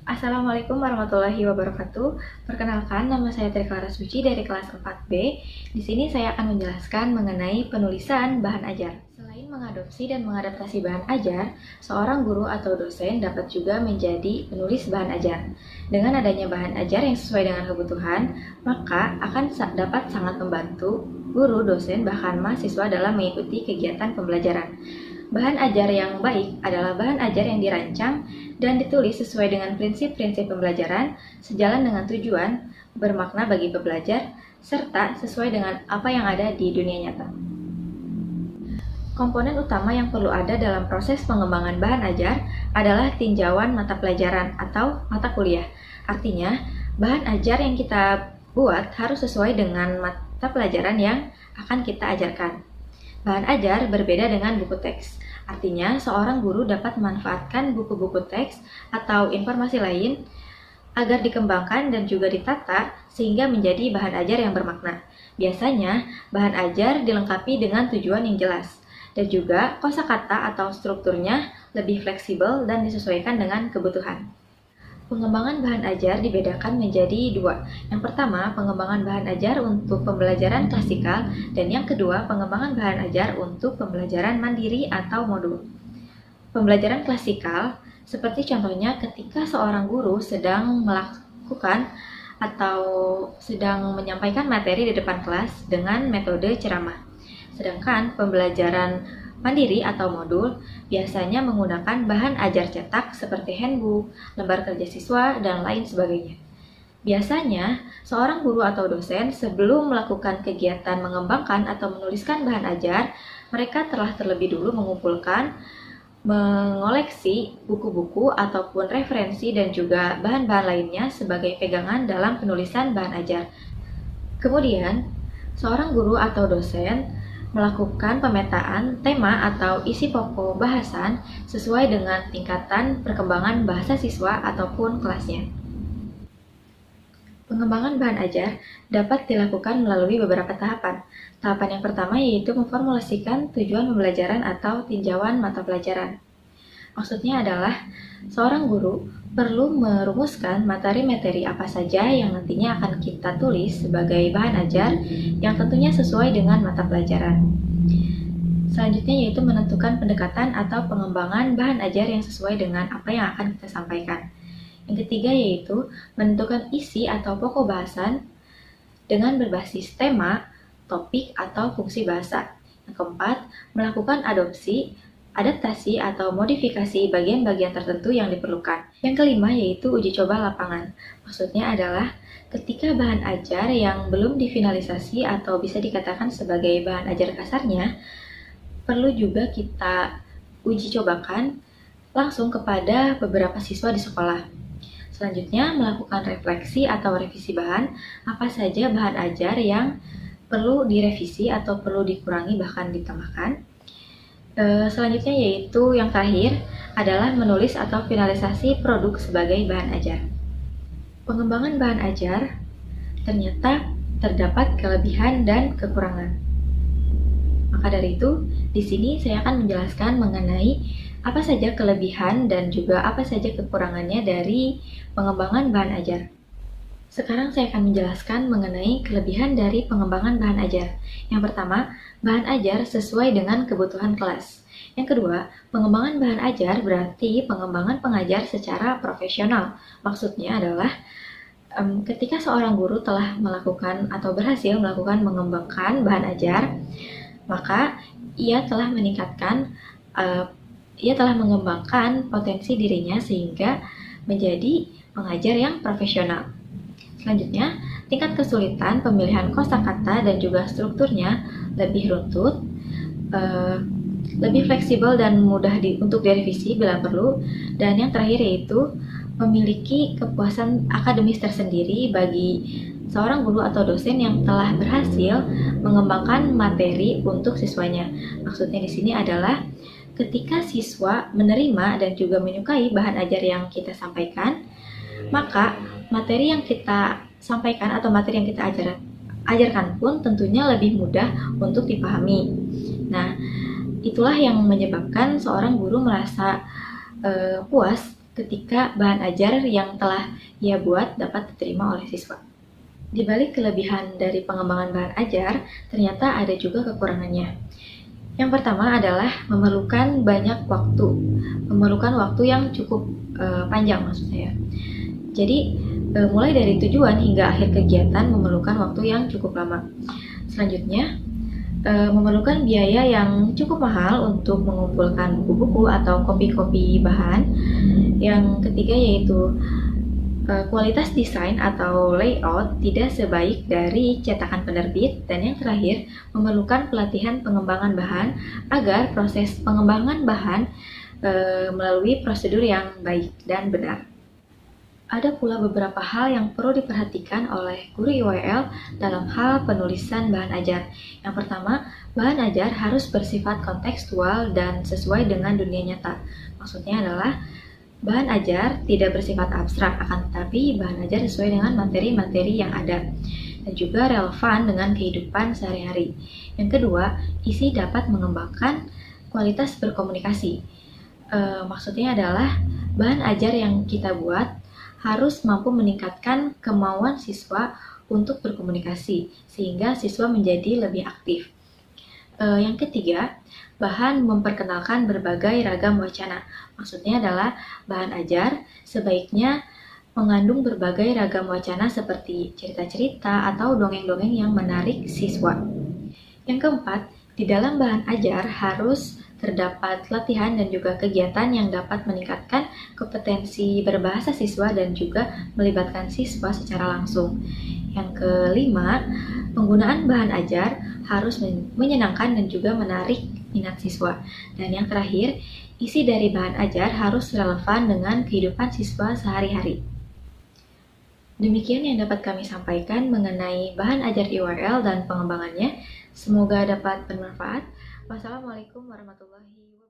Assalamualaikum warahmatullahi wabarakatuh. Perkenalkan, nama saya Tri Clara Suci dari kelas 4B. Di sini saya akan menjelaskan mengenai penulisan bahan ajar. Selain mengadopsi dan mengadaptasi bahan ajar, seorang guru atau dosen dapat juga menjadi penulis bahan ajar. Dengan adanya bahan ajar yang sesuai dengan kebutuhan, maka akan dapat sangat membantu guru, dosen, bahkan mahasiswa dalam mengikuti kegiatan pembelajaran. Bahan ajar yang baik adalah bahan ajar yang dirancang dan ditulis sesuai dengan prinsip-prinsip pembelajaran, sejalan dengan tujuan, bermakna bagi pembelajar, serta sesuai dengan apa yang ada di dunia nyata. Komponen utama yang perlu ada dalam proses pengembangan bahan ajar adalah tinjauan mata pelajaran atau mata kuliah. Artinya, bahan ajar yang kita buat harus sesuai dengan mata pelajaran yang akan kita ajarkan. Bahan ajar berbeda dengan buku teks. Artinya, seorang guru dapat memanfaatkan buku-buku teks atau informasi lain agar dikembangkan dan juga ditata sehingga menjadi bahan ajar yang bermakna. Biasanya, bahan ajar dilengkapi dengan tujuan yang jelas dan juga kosakata atau strukturnya lebih fleksibel dan disesuaikan dengan kebutuhan. Pengembangan bahan ajar dibedakan menjadi dua. Yang pertama, pengembangan bahan ajar untuk pembelajaran klasikal, dan yang kedua, pengembangan bahan ajar untuk pembelajaran mandiri atau modul. Pembelajaran klasikal, seperti contohnya ketika seorang guru sedang melakukan atau sedang menyampaikan materi di depan kelas dengan metode ceramah. Sedangkan pembelajaran mandiri atau modul biasanya menggunakan bahan ajar cetak seperti handbook, lembar kerja siswa, dan lain sebagainya. Biasanya, seorang guru atau dosen sebelum melakukan kegiatan mengembangkan atau menuliskan bahan ajar, mereka telah terlebih dulu mengumpulkan, mengoleksi buku-buku ataupun referensi dan juga bahan-bahan lainnya sebagai pegangan dalam penulisan bahan ajar. Kemudian, seorang guru atau dosen melakukan pemetaan tema atau isi pokok bahasan sesuai dengan tingkatan perkembangan bahasa siswa ataupun kelasnya. Pengembangan bahan ajar dapat dilakukan melalui beberapa tahapan. Tahapan yang pertama yaitu memformulasikan tujuan pembelajaran atau tinjauan mata pelajaran. Maksudnya adalah seorang guru perlu merumuskan materi-materi apa saja yang nantinya akan kita tulis sebagai bahan ajar yang tentunya sesuai dengan mata pelajaran. Selanjutnya yaitu menentukan pendekatan atau pengembangan bahan ajar yang sesuai dengan apa yang akan kita sampaikan. Yang ketiga yaitu menentukan isi atau pokok bahasan dengan berbasis tema, topik, atau fungsi bahasa. Yang keempat, melakukan adaptasi atau modifikasi bagian-bagian tertentu yang diperlukan. Yang kelima yaitu uji coba lapangan. Maksudnya adalah ketika bahan ajar yang belum difinalisasi atau bisa dikatakan sebagai bahan ajar kasarnya, perlu juga kita uji cobakan langsung kepada beberapa siswa di sekolah. Selanjutnya, melakukan refleksi atau revisi bahan, apa saja bahan ajar yang perlu direvisi atau perlu dikurangi bahkan ditambahkan. Selanjutnya yaitu yang terakhir adalah menulis atau finalisasi produk sebagai bahan ajar. Pengembangan bahan ajar ternyata terdapat kelebihan dan kekurangan. Maka dari itu, di sini saya akan menjelaskan mengenai apa saja kelebihan dan juga apa saja kekurangannya dari pengembangan bahan ajar. Sekarang saya akan menjelaskan mengenai kelebihan dari pengembangan bahan ajar. Yang pertama, bahan ajar sesuai dengan kebutuhan kelas. Yang kedua, pengembangan bahan ajar berarti pengembangan pengajar secara profesional. Maksudnya adalah ketika seorang guru telah melakukan atau berhasil melakukan mengembangkan bahan ajar, maka ia telah mengembangkan potensi dirinya sehingga menjadi pengajar yang profesional. Selanjutnya, tingkat kesulitan pemilihan kosakata dan juga strukturnya lebih runtut, lebih fleksibel dan mudah untuk direvisi bila perlu. Dan yang terakhir yaitu memiliki kepuasan akademis tersendiri bagi seorang guru atau dosen yang telah berhasil mengembangkan materi untuk siswanya. Maksudnya di sini adalah ketika siswa menerima dan juga menyukai bahan ajar yang kita sampaikan, maka materi yang kita sampaikan atau materi yang kita ajarkan pun tentunya lebih mudah untuk dipahami. Nah, itulah yang menyebabkan seorang guru merasa puas ketika bahan ajar yang telah ia buat dapat diterima oleh siswa. Di balik kelebihan dari pengembangan bahan ajar, ternyata ada juga kekurangannya. Yang pertama adalah memerlukan banyak waktu, memerlukan waktu yang cukup panjang maksudnya ya. Jadi mulai dari tujuan hingga akhir kegiatan memerlukan waktu yang cukup lama. Selanjutnya, memerlukan biaya yang cukup mahal untuk mengumpulkan buku-buku atau kopi-kopi bahan. Yang ketiga yaitu kualitas desain atau layout tidak sebaik dari cetakan penerbit. Dan yang terakhir, memerlukan pelatihan pengembangan bahan agar proses pengembangan bahan melalui prosedur yang baik dan benar. Ada pula beberapa hal yang perlu diperhatikan oleh guru IWL dalam hal penulisan bahan ajar. Yang pertama, bahan ajar harus bersifat kontekstual dan sesuai dengan dunia nyata. Maksudnya adalah bahan ajar tidak bersifat abstrak, akan tetapi bahan ajar sesuai dengan materi-materi yang ada dan juga relevan dengan kehidupan sehari-hari. Yang kedua, isi dapat mengembangkan kualitas berkomunikasi. Maksudnya adalah bahan ajar yang kita buat harus mampu meningkatkan kemauan siswa untuk berkomunikasi, sehingga siswa menjadi lebih aktif. Yang ketiga, bahan memperkenalkan berbagai ragam wacana. Maksudnya adalah bahan ajar sebaiknya mengandung berbagai ragam wacana seperti cerita-cerita atau dongeng-dongeng yang menarik siswa. Yang keempat, di dalam bahan ajar harus terdapat latihan dan juga kegiatan yang dapat meningkatkan kompetensi berbahasa siswa dan juga melibatkan siswa secara langsung. Yang kelima, penggunaan bahan ajar harus menyenangkan dan juga menarik minat siswa. Dan yang terakhir, isi dari bahan ajar harus relevan dengan kehidupan siswa sehari-hari. Demikian yang dapat kami sampaikan mengenai bahan ajar IWL dan pengembangannya. Semoga dapat bermanfaat. Wassalamualaikum warahmatullahi wabarakatuh.